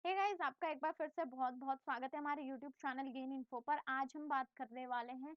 Hey guys, आपका एक बार फिर से बहुत-बहुत स्वागत है हमारे यूट्यूब चैनल गेन इन्फो पर। आज हम बात करने वाले हैं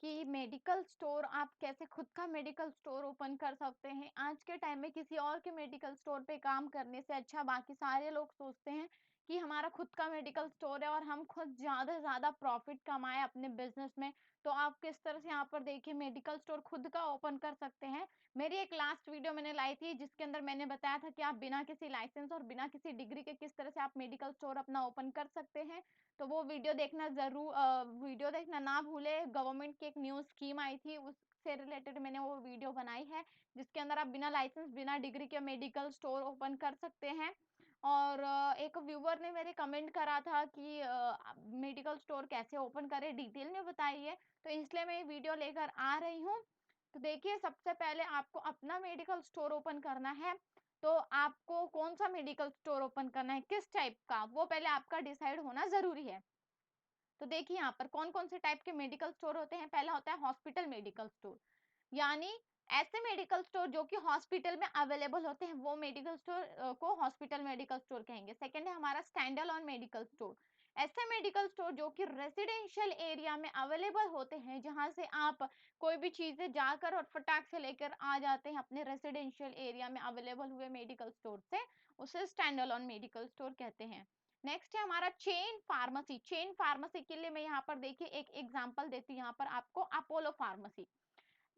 कि मेडिकल स्टोर आप कैसे खुद का मेडिकल स्टोर ओपन कर सकते हैं। आज के टाइम में किसी और के मेडिकल स्टोर पे काम करने से अच्छा बाकी सारे लोग सोचते हैं कि हमारा खुद का मेडिकल स्टोर है और हम खुद ज़्यादा से ज़्यादा प्रॉफिट कमाएँ अपने बिज़नेस में। तो आप किस तरह से यहाँ पर देखिए मेडिकल स्टोर खुद का ओपन कर सकते हैं। मेरी एक लास्ट वीडियो मैंने लाई थी जिसके अंदर मैंने बताया था कि आप बिना किसी लाइसेंस और बिना किसी डिग्री के किस तरह से आप मेडिकल स्टोर अपना ओपन कर सकते हैं। तो वो वीडियो देखना ज़रूर वीडियो देखना ना भूलें। गवर्नमेंट की एक न्यू स्कीम आई थी, उससे रिलेटेड मैंने वो वीडियो बनाई है, जिसके अंदर आप बिना लाइसेंस, बिना डिग्री के मेडिकल स्टोर ओपन कर सकते हैं। और एक व्यूअर ने मेरे कमेंट करा था कि मेडिकल स्टोर कैसे ओपन करें, डिटेल में बताइए, तो इसलिए मैं ये वीडियो लेकर आ रही हूँ। तो देखिए, सबसे पहले आपको अपना मेडिकल स्टोर ओपन करना है। तो आपको कौन-सा मेडिकल स्टोर ओपन करना है, किस टाइप का, वो पहले आपका डिसाइड होना ज़रूरी है। तो देखिए यहाँ पर कौन-कौन से टाइप के मेडिकल स्टोर होते हैं। पहला होता है हॉस्पिटल मेडिकल स्टोर, यानी ऐसे मेडिकल स्टोर जो कि हॉस्पिटल में अवेलेबल होते हैं, वो मेडिकल स्टोर को हॉस्पिटल मेडिकल स्टोर कहेंगे। सेकंड है हमारा स्टैंड अलोन मेडिकल स्टोर। ऐसे मेडिकल स्टोर जो कि रेजिडेंशियल एरिया में अवेलेबल होते हैं, जहां से आप कोई भी चीजें जाकर और फटाक से लेकर आ जाते हैं अपने रेजिडेंशियल एरिया में अवेलेबल हुए मेडिकल स्टोर से, उसे स्टैंड अलोन मेडिकल स्टोर कहते हैं। नेक्स्ट है हमारा चेन फार्मेसी। चेन फार्मेसी के लिए मैं यहाँ पर देखिए एक एग्जांपल देती हूँ यहाँ पर आपको, अपोलो फार्मेसी।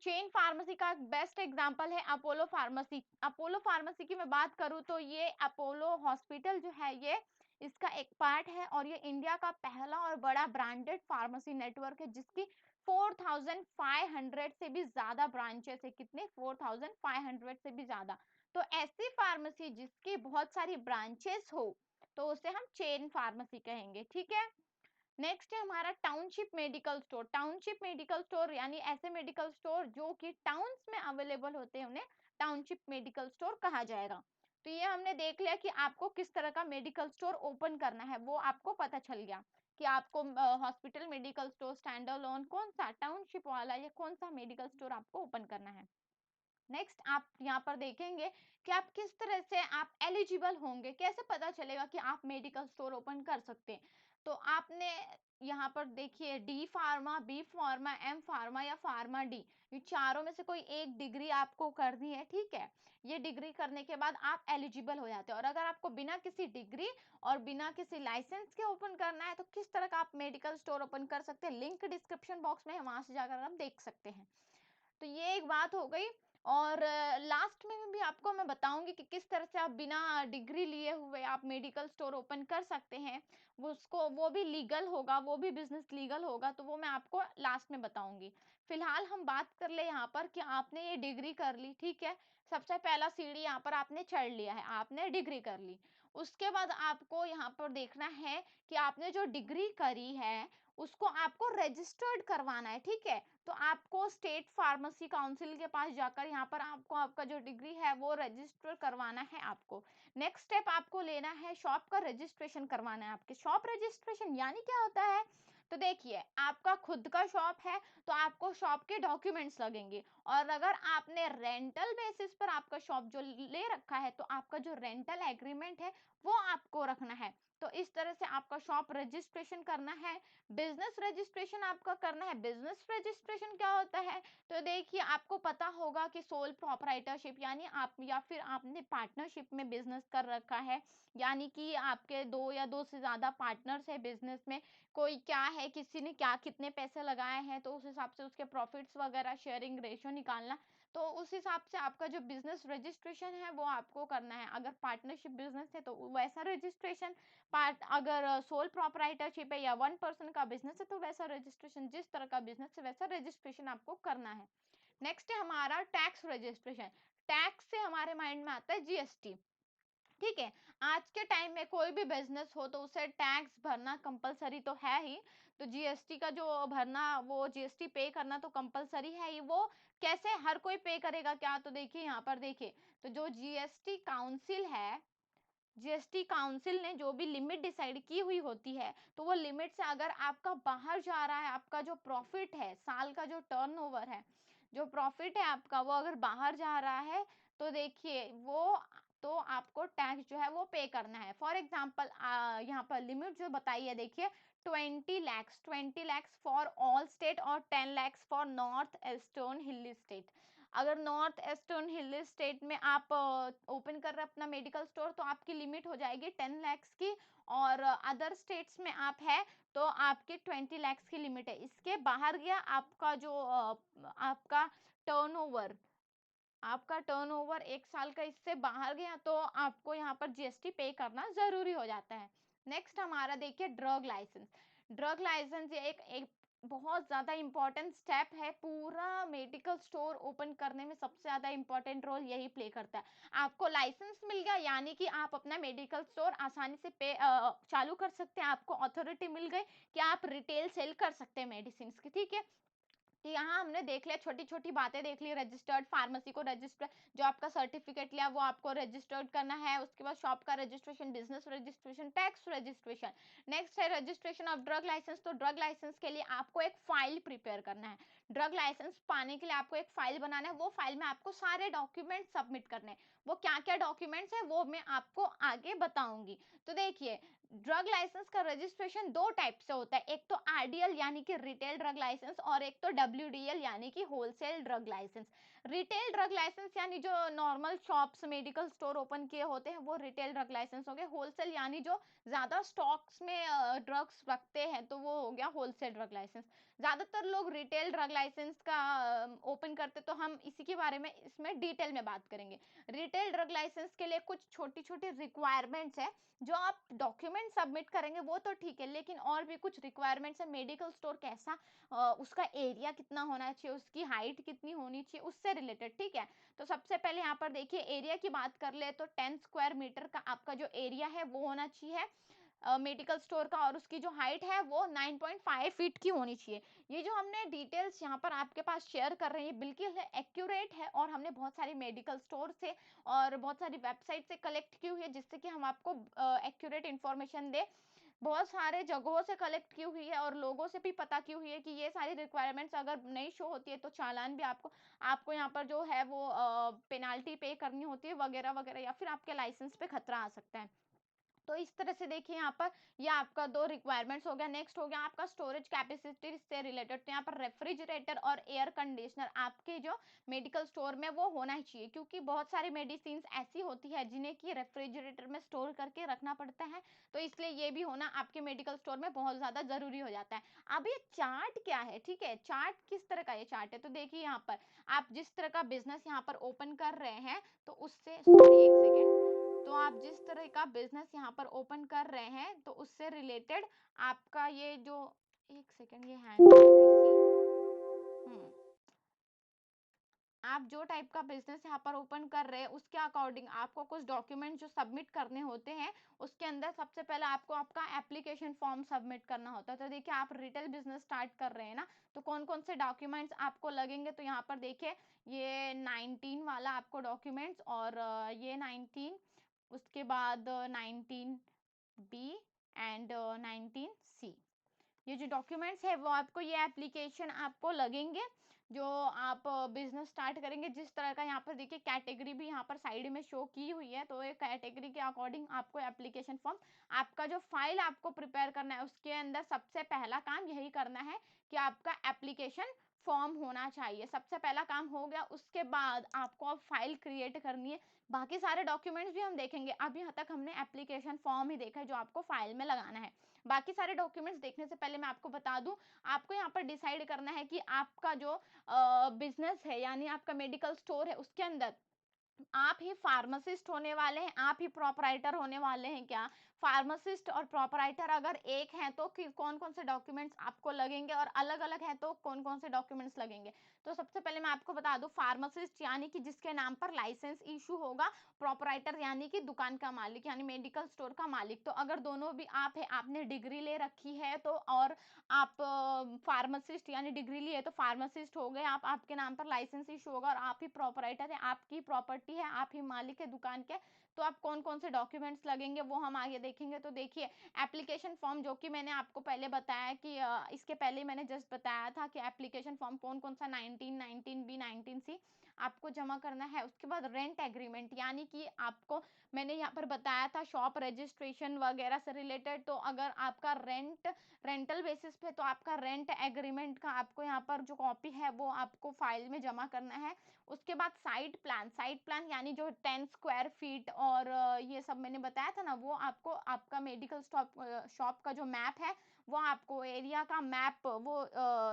चेन फार्मेसी का बेस्ट एग्जांपल है अपोलो फार्मेसी। अपोलो फार्मेसी की मैं बात करूं तो ये अपोलो हॉस्पिटल जो है, ये इसका एक पार्ट है और ये इंडिया का पहला और बड़ा ब्रांडेड फार्मेसी नेटवर्क है, जिसकी 4500 से भी ज्यादा ब्रांचेस है। कितने? 4500 से भी ज्यादा। तो ऐसी फार्मेसी जिसकी बहुत सारी ब्रांचेस हो, तो उसे हम चेन फार्मेसी कहेंगे। ठीक है। नेक्स्ट है हमारा township medical store. Township medical store यानी ऐसे मेडिकल स्टोर जो कि टाउन्स में अवेलेबल होते हैं, उन्हें टाउनशिप मेडिकल स्टोर कहा जाएगा। तो ये हमने देख लिया कि आपको किस तरह का मेडिकल स्टोर ओपन करना है, वो आपको पता चल गया कि आपको hospital medical store, stand alone, कौन सा टाउनशिप वाला या कौन सा मेडिकल स्टोर आपको ओपन करना है। नेक्स्ट आप यहाँ पर देखेंगे कि आप किस तरह से आप एलिजिबल होंगे, कैसे पता चलेगा कि आप मेडिकल स्टोर ओपन कर सकते हैं। तो आपने यहाँ पर देखिए D pharma, B pharma, M pharma या फार्मा डी, ये चारों में से कोई एक डिग्री आपको करनी है। ठीक है। ये डिग्री करने के बाद आप एलिजिबल हो जाते हैं। और अगर आपको बिना किसी डिग्री और बिना किसी लाइसेंस के ओपन करना है, तो किस तरह का आप मेडिकल स्टोर ओपन कर सकते हैं, लिंक डिस्क्रिप्शन बॉक्स में है, वहां से जाकर आप देख सकते हैं। तो ये एक बात हो गई। और लास्ट में भी आपको मैं बताऊंगी कि किस तरह से आप बिना डिग्री लिए हुए आप मेडिकल स्टोर ओपन कर सकते हैं। वो भी लीगल होगा, वो भी बिजनेस लीगल होगा, तो वो मैं आपको लास्ट में बताऊंगी। फिलहाल हम बात कर ले यहाँ पर कि आपने ये डिग्री कर ली। ठीक है। सबसे पहला सीढ़ी यहाँ पर आपने चढ़ लिया है, आपने डिग्री कर ली। उसके बाद आपको यहाँ पर देखना है कि आपने जो डिग्री करी है उसको आपको रजिस्टर्ड करवाना है। ठीक है। तो आपको स्टेट फार्मेसी काउंसिल के पास जाकर यहाँ पर आपको आपका जो डिग्री है वो रजिस्टर करवाना है आपको। नेक्स्ट स्टेप आपको लेना है, शॉप का रजिस्ट्रेशन करवाना है। आपके शॉप रजिस्ट्रेशन यानी क्या होता है? तो देखिए, आपका खुद का शॉप है तो आपको शॉप के डॉक्यूमेंट्स लगेंगे। और अगर आपने रेंटल बेसिस पर आपका शॉप जो ले रखा है, तो आपका जो रेंटल एग्रीमेंट है वो आपको रखना है। तो इस तरह से आपका शॉप रजिस्ट्रेशन करना है। बिजनेस रजिस्ट्रेशन आपका करना है। बिजनेस रजिस्ट्रेशन क्या होता है? तो देखिए, आपको पता होगा कि सोल प्रोप्राइटरशिप यानी आप या फिर आपने पार्टनरशिप में बिजनेस कर रखा है, यानी कि आपके दो या दो से ज्यादा पार्टनर्स है बिजनेस में। कोई क्या है, किसी ने क्या कितने पैसे लगाए हैं, तो उस हिसाब से उसके प्रॉफिट्स वगैरह शेयरिंग रेशियो निकालना। तो उस हिसाब से आपका जो बिजनेस रजिस्ट्रेशन है वो आपको करना है। अगर पार्टनरशिप बिजनेस है तो वैसा रजिस्ट्रेशन, पार्ट अगर सोल प्रोप्राइटरशिप है या वन पर्सन का बिजनेस है तो वैसा रजिस्ट्रेशन, जिस तरह का बिजनेस है वैसा रजिस्ट्रेशन आपको करना है। नेक्स्ट है हमारा टैक्स रजिस्ट्रेशन। टैक्स से हमारे माइंड में आता है जीएसटी। ठीक है। आज के टाइम में कोई भी बिजनेस हो तो उसे टैक्स भरना कंपलसरी तो है ही। तो जीएसटी का जो भरना, वो जीएसटी पे करना तो कंपलसरी है ही। वो कैसे हर कोई पे करेगा क्या? तो देखिए यहाँ पर देखिए, तो जो जीएसटी काउंसिल है, जीएसटी काउंसिल ने जो भी लिमिट डिसाइड की हुई होती है, तो वो लिमिट से अगर आपका बाहर जा रहा है, आपका जो प्रॉफिट है, साल का जो टर्नओवर है, जो प्रॉफिट है आपका, वो अगर बाहर जा रहा है, तो देखिए वो तो आपको टैक्स जो है वो पे करना है। फॉर एग्जाम्पल यहाँ पर लिमिट जो बताई है देखिए 20 lakhs फॉर ऑल स्टेट और 10 lakhs फॉर नॉर्थ ईस्टर्न हिली स्टेट। अगर नॉर्थ ईस्टर्न हिली स्टेट में आप ओपन कर रहे हैं अपना मेडिकल स्टोर तो आपकी लिमिट हो जाएगी 10 lakhs की, और अदर स्टेट्स में आप है तो आपकी 20 lakhs की लिमिट है। इसके बाहर गया आपका जो आपका टर्नओवर, आपका टर्नओवर 1 साल का इससे बाहर गया तो आपको यहाँ पर जीएसटी पे करना जरूरी हो जाता है। नेक्स्ट हमारा देखिए ड्रग लाइसेंस। ड्रग लाइसेंस ये एक बहुत ज्यादा इंपॉर्टेंट स्टेप है। पूरा मेडिकल स्टोर ओपन करने में सबसे ज्यादा इंपॉर्टेंट रोल यही प्ले करता है। आपको लाइसेंस मिल गया यानी कि आप अपना मेडिकल स्टोर आसानी से चालू कर सकते हैं। आपको अथॉरिटी मिल गई कि आप रिटेल सेल कर सकते हैं मेडिसिन की, ठीक है। कि यहाँ हमने देख लिया, छोटी छोटी बातें देख ली। रजिस्टर्ड फार्मेसी को रजिस्टर, जो आपका सर्टिफिकेट लिया वो आपको रजिस्टर्ड करना है। उसके बाद शॉप का registration, business registration, tax registration. Next है रजिस्ट्रेशन ऑफ ड्रग लाइसेंस। तो ड्रग लाइसेंस के लिए आपको एक फाइल प्रिपेयर करना है। ड्रग लाइसेंस पाने के लिए आपको एक फाइल बनाना है। वो फाइल में आपको सारे डॉक्यूमेंट सबमिट करने हैं। वो क्या क्या डॉक्यूमेंट्स है वो मैं आपको आगे बताऊंगी। तो देखिए, ड्रग लाइसेंस का रजिस्ट्रेशन दो टाइप से होता है। एक तो आरडीएल यानी कि रिटेल ड्रग लाइसेंस, और एक तो डब्ल्यूडीएल यानी कि wholesale drug licence. Retail drug licence यानी जो normal shops medical store open किए होते हैं वो रिटेल ड्रग लाइसेंस हो गए। होलसेल यानी जो ज्यादा स्टॉक्स में ड्रग्स रखते हैं तो वो हो गया होलसेल ड्रग लाइसेंस। ज्यादातर लोग रिटेल ड्रग लाइसेंस का ओपन करते, तो हम इसी के बारे में इसमें डिटेल में बात करेंगे। रिटेल ड्रग लाइसेंस के लिए कुछ छोटी छोटी रिक्वायरमेंट्स है। जो आप डॉक्यूमेंट सबमिट करेंगे वो तो ठीक है, लेकिन और भी कुछ रिक्वायरमेंट्स है। मेडिकल स्टोर कैसा, उसका एरिया कितना होना चाहिए, उसकी हाइट कितनी होनी चाहिए, उससे रिलेटेड, ठीक है। तो सबसे पहले यहाँ पर देखिए एरिया की बात कर ले तो 10 स्क्वायर मीटर का आपका जो एरिया है वो होना चाहिए मेडिकल स्टोर का, और उसकी जो हाइट है वो 9.5 फीट की होनी चाहिए। ये जो हमने डिटेल्स यहाँ पर आपके पास शेयर कर रहे हैं बिल्कुल एक्यूरेट है, और हमने बहुत सारी मेडिकल स्टोर से और बहुत सारी वेबसाइट से कलेक्ट की हुई है, जिससे कि हम आपको एक्यूरेट इन्फॉर्मेशन दे। बहुत सारे जगहों से कलेक्ट की हुई है और लोगों से भी पता की हुई है कि ये सारी रिक्वायरमेंट्स अगर नहीं शो होती है तो चालान भी आपको आपको यहाँ पर जो है वो पेनाल्टी पे करनी होती है वगैरह वगैरह, या फिर आपके लाइसेंस पे खतरा आ सकता है। तो इस तरह से देखिए यहाँ पर ये आपका दो रिक्वायरमेंट्स हो गया। नेक्स्ट हो गया आपका स्टोरेज कैपेसिटी से रिलेटेड। तो यहाँ पर रेफ्रिजरेटर और एयर कंडीशनर आपके जो मेडिकल स्टोर में वो होना ही चाहिए, क्योंकि बहुत सारी मेडिसिन ऐसी होती है जिन्हें कि रेफ्रिजरेटर में स्टोर करके रखना पड़ता है। तो इसलिए ये भी होना आपके मेडिकल स्टोर में बहुत ज्यादा जरूरी हो जाता है। अब ये चार्ट क्या है, ठीक है, चार्ट किस तरह का ये चार्ट है, तो देखिए यहाँ पर आप जिस तरह का बिजनेस यहाँ पर ओपन कर रहे हैं तो उससे, सॉरी एक सेकेंड, तो आप जिस तरह का बिजनेस यहाँ पर ओपन कर रहे हैं तो उससे रिलेटेड आपका ये जो, एक सेकेंड ये हैंग हो रहा है पीसी। आप जो टाइप का बिजनेस यहाँ पर ओपन कर रहे हैं उसके अकॉर्डिंग आपको कुछ डॉक्यूमेंट जो सबमिट करने होते हैं। उसके अंदर सबसे पहले आपको आपका एप्लीकेशन फॉर्म सबमिट करना होता है। तो देखिए आप रिटेल बिजनेस स्टार्ट कर रहे हैं ना, तो कौन कौन से डॉक्यूमेंट्स आपको लगेंगे, तो यहाँ पर देखिए ये 19 वाला आपको डॉक्यूमेंट्स, और ये 19, उसके बाद 19B एंड 19C, ये जो डॉक्यूमेंट्स है वो आपको, ये एप्लीकेशन आपको लगेंगे जो आप बिजनेस स्टार्ट करेंगे। जिस तरह का यहाँ पर देखिए कैटेगरी भी यहाँ पर साइड में शो की हुई है, तो ये कैटेगरी के अकॉर्डिंग आपको एप्लीकेशन फॉर्म, आपका जो फाइल आपको प्रिपेयर करना है उसके अंदर सबसे पहला काम यही करना है कि आपका एप्लीकेशन फॉर्म होना चाहिए। सबसे पहला काम हो गया, उसके बाद आपको अब फाइल क्रिएट करनी है। बाकी सारे डॉक्यूमेंट्स भी हम देखेंगे। अब यहाँ तक हमने एप्लीकेशन फॉर्म ही देखा है जो आपको फाइल में लगाना है। बाकी सारे डॉक्यूमेंट्स देखने से पहले मैं आपको बता दूं, आपको यहाँ पर डिसाइड करना है कि आपका जो बिजनेस है यानी आपका मेडिकल स्टोर है उसके अंदर आप ही फार्मासिस्ट होने वाले हैं, आप ही प्रोपराइटर होने वाले हैं क्या। फार्मासिस्ट और प्रोपराइटर अगर एक हैं तो कौन कौन से डॉक्यूमेंट्स आपको लगेंगे, और अलग अलग हैं तो कौन कौन से डॉक्यूमेंट्स लगेंगे। तो सबसे पहले मैं आपको बता दूं, फार्मासिस्ट यानी कि जिसके नाम पर लाइसेंस इशू होगा, प्रोपराइटर यानी कि दुकान का मालिक यानी मेडिकल स्टोर का मालिक। तो अगर दोनों भी आप है, आपने डिग्री ले रखी है तो, और आप फार्मासिस्ट यानी डिग्री लिए तो फार्मासिस्ट हो गए आप, आपके नाम पर लाइसेंस इशू होगा और आप ही प्रोपराइटर है, आपकी प्रॉपर्टी है, आप ही मालिक है दुकान के। तो आप कौन कौन से डॉक्यूमेंट्स लगेंगे वो हम आगे देखेंगे। तो देखिए एप्लीकेशन फॉर्म, जो कि मैंने आपको पहले बताया कि इसके पहले मैंने जस्ट बताया था कि एप्लीकेशन फॉर्म कौन कौन सा 19, 19B, 19C आपको जमा करना है। उसके बाद रेंट एग्रीमेंट, यानी कि आपको मैंने यहाँ पर बताया था शॉप रजिस्ट्रेशन वगैरह से रिलेटेड, तो अगर आपका रेंटल बेसिस पे, तो आपका रेंट एग्रीमेंट का आपको यहाँ पर जो कॉपी है वो आपको फाइल में जमा करना है। उसके बाद साइट प्लान यानी जो 10 स्क्वायर फीट और ये सब मैंने बताया था ना, वो आपको आपका मेडिकल शॉप का जो मैप है वो आपको एरिया का मैप, वो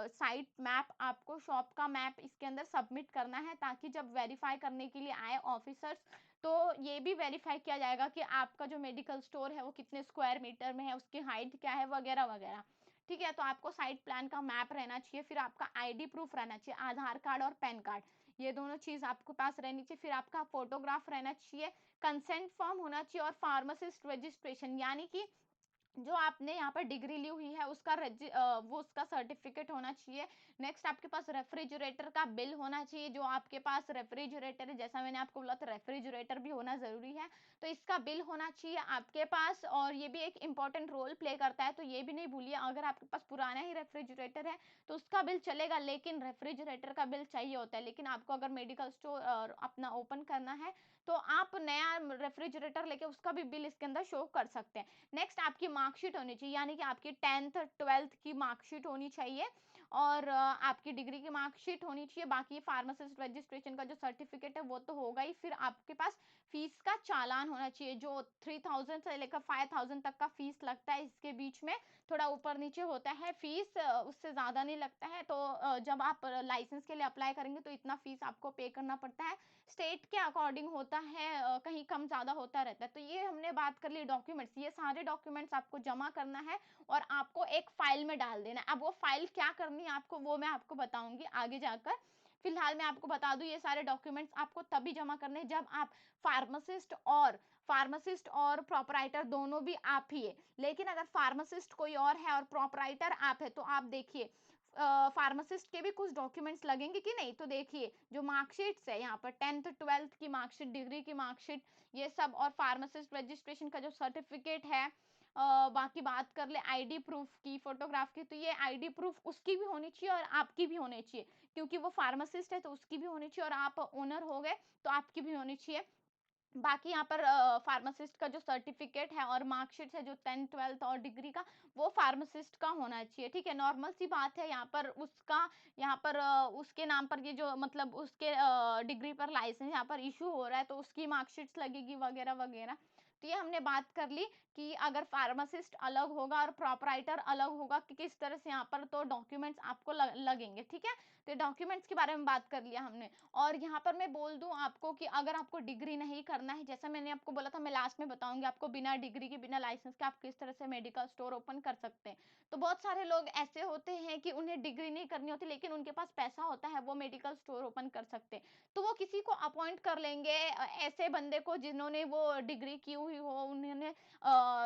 साइट मैप आपको शॉप का मैप इसके अंदर सबमिट करना है, ताकि जब वेरीफाई करने के लिए आए ऑफिसर्स, तो ये भी वेरीफाई किया जाएगा कि आपका जो मेडिकल स्टोर है वो कितने स्क्वायर मीटर में है, उसकी हाइट क्या है वगैरह वगैरह। ठीक है, तो आपको साइट प्लान का मैप रहना चाहिए, फिर आपका आईडी प्रूफ रहना चाहिए, आधार कार्ड और पैन कार्ड, ये दोनों चीज आपके पास रहनी चाहिए। फिर आपका फोटोग्राफ रहना चाहिए, कंसेंट फॉर्म होना चाहिए, और फार्मासिस्ट रजिस्ट्रेशन, यानी कि जो आपने यहाँ पर डिग्री ली हुई है उसका वो उसका सर्टिफिकेट होना चाहिए। नेक्स्ट आपके पास रेफ्रिजरेटर का बिल होना चाहिए, जो आपके पास रेफ्रिजरेटर है, जैसा मैंने आपको बोला था रेफ्रिजरेटर भी होना जरूरी है, तो इसका बिल होना चाहिए आपके पास। और ये भी एक इंपॉर्टेंट रोल प्ले करता है, तो ये भी नहीं भूलिए, अगर आपके पास पुराना ही रेफ्रिजरेटर है तो उसका बिल चलेगा, लेकिन रेफ्रिजरेटर का बिल चाहिए होता है। लेकिन आपको अगर मेडिकल स्टोर अपना ओपन करना है तो आप नया रेफ्रिजरेटर लेके उसका भी बिल इसके अंदर शो कर सकते हैं। नेक्स्ट आपकी मार्कशीट होनी चाहिए, यानी कि आपकी 10th 12th की मार्कशीट होनी चाहिए, और आपकी डिग्री की मार्कशीट होनी चाहिए। बाकी फार्मासिस्ट रजिस्ट्रेशन का जो सर्टिफिकेट है वो तो होगा ही। फिर आपके पास फीस का चालान होना चाहिए, जो 3000 से लेकर 5000 तक का फीस लगता है, इसके बीच में थोड़ा ऊपर नीचे होता है फीस, उससे ज़्यादा नहीं लगता है। तो जब आप लाइसेंस के लिए अप्लाई करेंगे तो इतना फीस आपको पे करना पड़ता है, स्टेट के अकॉर्डिंग होता है, कहीं कम ज़्यादा होता रहता है। तो ये हमने बात कर ली डॉक्यूमेंट्स, ये सारे डॉक्यूमेंट्स आपको जमा करना है और आपको एक फाइल में डाल देना है। अब वो फाइल क्या करनी है आपको, वो मैं आपको बताऊंगी आगे जाकर। फिलहाल मैं आपको बता दूं, ये सारे डॉक्यूमेंट्स आपको तभी जमा करने जब आप फार्मासिस्ट और प्रोपराइटर दोनों भी आप ही है। लेकिन अगर फार्मासिस्ट कोई और है और प्रोपराइटर आप है, तो आप देखिए फार्मासिस्ट के भी कुछ डॉक्यूमेंट्स लगेंगे कि नहीं। तो देखिए जो मार्कशीट्स है यहाँ पर 10th 12th की मार्कशीट, डिग्री की मार्कशीट, ये सब, और फार्मासिस्ट रजिस्ट्रेशन का जो सर्टिफिकेट है, बाकी बात कर ले आईडी प्रूफ की, फोटोग्राफ की, तो ये आईडी प्रूफ उसकी भी होनी चाहिए और आपकी भी होनी चाहिए, क्योंकि वो फार्मासिस्ट है तो उसकी भी होनी चाहिए, और आप ओनर हो गए तो आपकी भी होनी चाहिए। बाकी यहाँ पर फार्मासिस्ट का जो सर्टिफिकेट है और मार्कशीट है जो 10th 12th और डिग्री का, वो फार्मासिस्ट का होना चाहिए। ठीक है, नॉर्मल सी बात है, यहाँ पर उसका, यहाँ पर उसके नाम पर ये जो मतलब उसके डिग्री पर लाइसेंस यहाँ पर इशू हो रहा है, तो उसकी मार्कशीट्स लगेगी वगैरह वगैरह। तो ये हमने बात कर ली कि अगर फार्मासिस्ट अलग होगा और प्रोपराइटर अलग होगा कि किस तरह से यहाँ पर तो डॉक्यूमेंट्स आपको लगेंगे। ठीक है, तो डॉक्यूमेंट्स के बारे में बात कर लिया हमने। और यहाँ पर मैं बोल दूं आपको कि अगर आपको डिग्री नहीं करना है, जैसा मैंने आपको बोला था, मैं लास्ट में बताऊंगी आपको बिना डिग्री के, बिना लाइसेंस के आप किस तरह से मेडिकल स्टोर ओपन कर सकते हैं। तो बहुत सारे लोग ऐसे होते हैं कि उन्हें डिग्री नहीं करनी होती, लेकिन उनके पास पैसा होता है, वो मेडिकल स्टोर ओपन कर सकते हैं। तो वो किसी को अपॉइंट कर लेंगे, ऐसे बंदे को जिन्होंने वो डिग्री की हुई हो, उन्होंने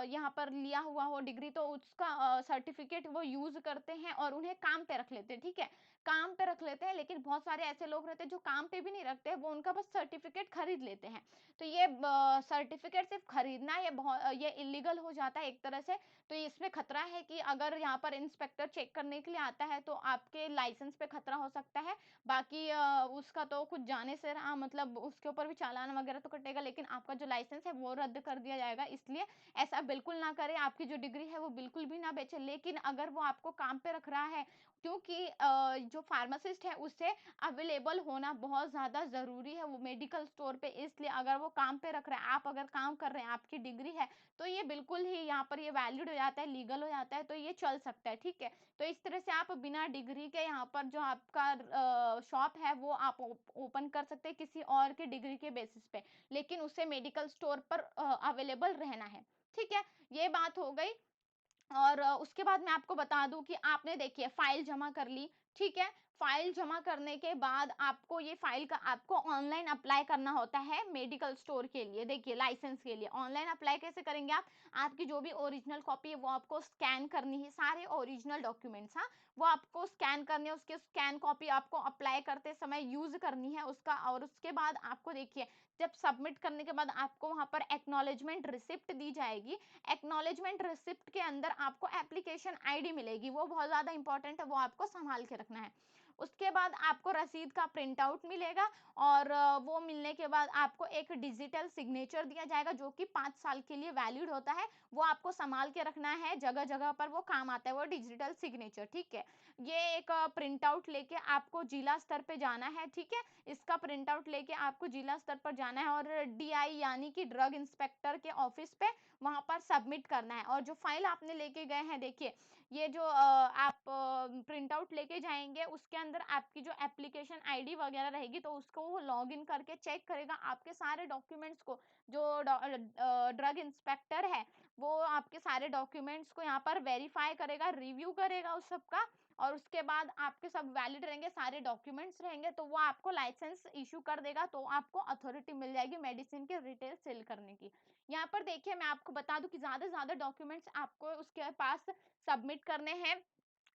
यहाँ पर लिया हुआ हो डिग्री, तो उसका सर्टिफिकेट वो यूज करते हैं और उन्हें काम पे रख लेते हैं। ठीक है, काम पे रख लेते हैं, लेकिन बहुत सारे ऐसे लोग रहते हैं जो काम पे भी नहीं रखते, वो उनका बस सर्टिफिकेट खरीद लेते हैं। तो ये सर्टिफिकेट सिर्फ खरीदना, ये इलीगल हो जाता है एक तरह से। तो इसमें खतरा है कि अगर यहाँ पर इंस्पेक्टर चेक करने के लिए आता है तो आपके लाइसेंस पे खतरा हो सकता है। बाकी उसका तो कुछ जाने से रहा, मतलब उसके ऊपर भी चालान वगैरह तो कटेगा, लेकिन आपका जो लाइसेंस है वो रद्द कर दिया जाएगा। इसलिए ऐसा बिल्कुल ना करें, आपकी जो डिग्री है वो बिल्कुल भी ना बेचे। लेकिन अगर वो आपको काम पे रख रहा है, क्योंकि जो फार्मासिस्ट है उससे अवेलेबल होना बहुत ज़्यादा ज़रूरी है वो मेडिकल स्टोर पे, इसलिए अगर वो काम पे रख रहे हैं, आप अगर काम कर रहे हैं, आपकी डिग्री है, तो ये बिल्कुल ही यहाँ पर ये वैलिड हो जाता है, लीगल हो जाता है, तो ये चल सकता है। ठीक है, तो इस तरह से आप बिना डिग्री के यहाँ पर जो आपका शॉप है वो आप ओपन कर सकते हैं किसी और के डिग्री के बेसिस पे, लेकिन उसे मेडिकल स्टोर पर अवेलेबल रहना है। ठीक है, ये बात हो गई। और उसके बाद मैं आपको बता दूं कि आपने देखिए फाइल जमा कर ली। ठीक है, फाइल जमा करने के बाद आपको ये फाइल का आपको ऑनलाइन अप्लाई करना होता है मेडिकल स्टोर के लिए। देखिए लाइसेंस के लिए ऑनलाइन अप्लाई कैसे करेंगे आप, आपकी जो भी ओरिजिनल कॉपी है वो आपको स्कैन करनी है, सारे ओरिजिनल डॉक्यूमेंट्स, हाँ, वो आपको स्कैन करने है, उसके स्कैन कॉपी आपको अप्लाई करते समय यूज करनी है उसका। और उसके बाद आपको देखिए जब सबमिट करने के बाद आपको वहां पर एक्नॉलेजमेंट रिसिप्ट दी जाएगी। एक्नॉलेजमेंट रिसिप्ट के अंदर आपको एप्लीकेशन आईडी मिलेगी, वो बहुत ज़्यादा इंपॉर्टेंट है, वो आपको संभाल के रखना है। उसके बाद आपको रसीद का प्रिंट आउट मिलेगा और वो मिलने के बाद आपको एक डिजिटल सिग्नेचर दिया जाएगा जो कि 5 साल के लिए वैलिड होता है। वो आपको संभाल के रखना है, जगह-जगह पर वो काम आता है वो डिजिटल सिग्नेचर, ठीक है। ये एक प्रिंट आउट लेके आपको जिला स्तर पे जाना है, ठीक है। इसका प्रिंट आउट लेके आपको जिला स्तर पर जाना है और डीआई यानी कि ड्रग इंस्पेक्टर के ऑफिस पे वहां पर सबमिट करना है। और जो फाइल आपने लेके गए हैं, देखिए ये जो आप प्रिंट आउट लेके जाएंगे उसके अंदर आपकी जो एप्लीकेशन आईडी वगैरह रहेगी, तो उसको वो लॉग इन करके चेक करेगा आपके सारे डॉक्यूमेंट्स को। जो ड्रग इंस्पेक्टर है वो आपके सारे डॉक्यूमेंट्स को यहाँ पर वेरीफाई करेगा, रिव्यू करेगा उस सबका, और उसके बाद आपके सब वैलिड रहेंगे, सारे डॉक्यूमेंट्स रहेंगे, तो वो आपको लाइसेंस इशू कर देगा, तो आपको अथॉरिटी मिल जाएगी मेडिसिन के रिटेल सेल करने की। यहाँ पर देखिए मैं आपको बता दूं कि ज्यादा से ज्यादा डॉक्यूमेंट्स आपको उसके पास सबमिट करने हैं।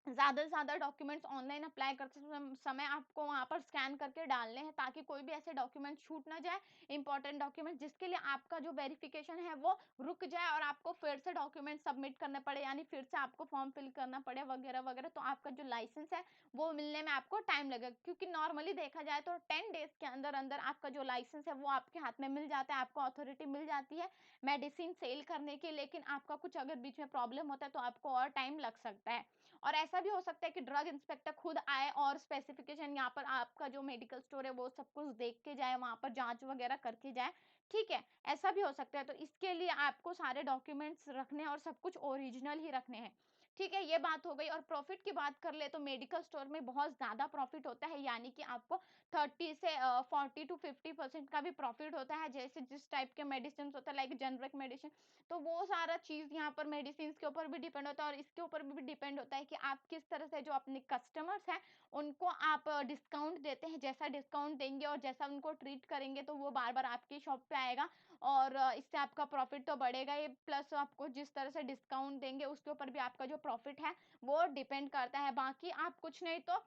ज़्यादा से ज़्यादा डॉक्यूमेंट्स ऑनलाइन अप्लाई करते समय आपको वहाँ पर स्कैन करके डालने हैं, ताकि कोई भी ऐसे डॉक्यूमेंट छूट ना जाए, इंपॉर्टेंट डॉक्यूमेंट, जिसके लिए आपका जो वेरिफिकेशन है वो रुक जाए और आपको फिर से डॉक्यूमेंट सबमिट करने पड़े, यानी फिर से आपको फॉर्म फिल करना पड़े वगैरह वगैरह, तो आपका जो लाइसेंस है वो मिलने में आपको टाइम लगेगा। क्योंकि नॉर्मली देखा जाए तो 10 डेज के अंदर अंदर आपका जो लाइसेंस है वो आपके हाथ में मिल जाता है, आपको अथॉरिटी मिल जाती है मेडिसिन सेल करने की। लेकिन आपका कुछ अगर बीच में प्रॉब्लम होता है तो आपको और टाइम लग सकता है। और ऐसा भी हो सकता है कि ड्रग इंस्पेक्टर खुद आए और स्पेसिफिकेशन यहाँ पर आपका जो मेडिकल स्टोर है वो सब कुछ देख के जाए, वहां पर जांच वगैरह करके जाए, ठीक है। ऐसा भी हो सकता है, तो इसके लिए आपको सारे डॉक्यूमेंट्स रखने हैं और सब कुछ ओरिजिनल ही रखने हैं, ठीक है। ये बात हो गई। और प्रॉफिट की बात कर ले तो मेडिकल स्टोर में बहुत ज्यादा प्रॉफिट होता है, यानी कि आपको 30 से 40 to 50% का भी प्रॉफिट होता है। जैसे जिस टाइप के मेडिसिन होता है लाइक जेनरिक मेडिसिन, तो वो सारा चीज यहाँ पर मेडिसिन के ऊपर भी डिपेंड होता है, और इसके ऊपर भी डिपेंड होता है कि आप किस तरह से जो अपने कस्टमर्स हैं उनको आप डिस्काउंट देते हैं। जैसा डिस्काउंट देंगे और जैसा उनको ट्रीट करेंगे तो वो बार बार आपकी शॉप पे आएगा, और इससे आपका प्रॉफिट तो बढ़ेगा ही, प्लस आपको जिस तरह से डिस्काउंट देंगे उसके ऊपर भी आपका जो प्रॉफिट है वो डिपेंड करता है। बाकी आप कुछ नहीं तो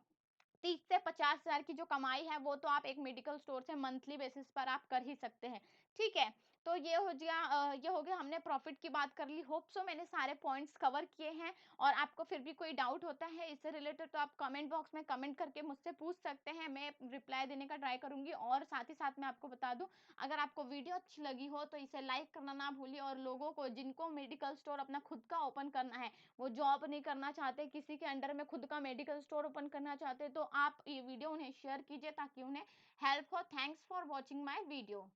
30 से 50 हजार की जो कमाई है वो तो आप एक मेडिकल स्टोर से मंथली बेसिस पर आप कर ही सकते हैं, ठीक है। तो ये हो गया, हमने प्रॉफिट की बात कर ली। होप सो मैंने सारे पॉइंट्स कवर किए हैं। और आपको फिर भी कोई डाउट होता है इससे रिलेटेड तो आप कमेंट बॉक्स में कमेंट करके मुझसे पूछ सकते हैं, मैं रिप्लाई देने का ट्राई करूंगी। और साथ ही साथ मैं आपको बता दूं, अगर आपको वीडियो अच्छी लगी हो तो इसे लाइक करना ना भूलिए, और लोगों को जिनको मेडिकल स्टोर अपना खुद का ओपन करना है, वो जॉब नहीं करना चाहते, किसी के अंडर में खुद का मेडिकल स्टोर ओपन करना चाहते, तो आप ये वीडियो उन्हें शेयर कीजिए ताकि उन्हें हेल्प हो। Thanks for watching my video.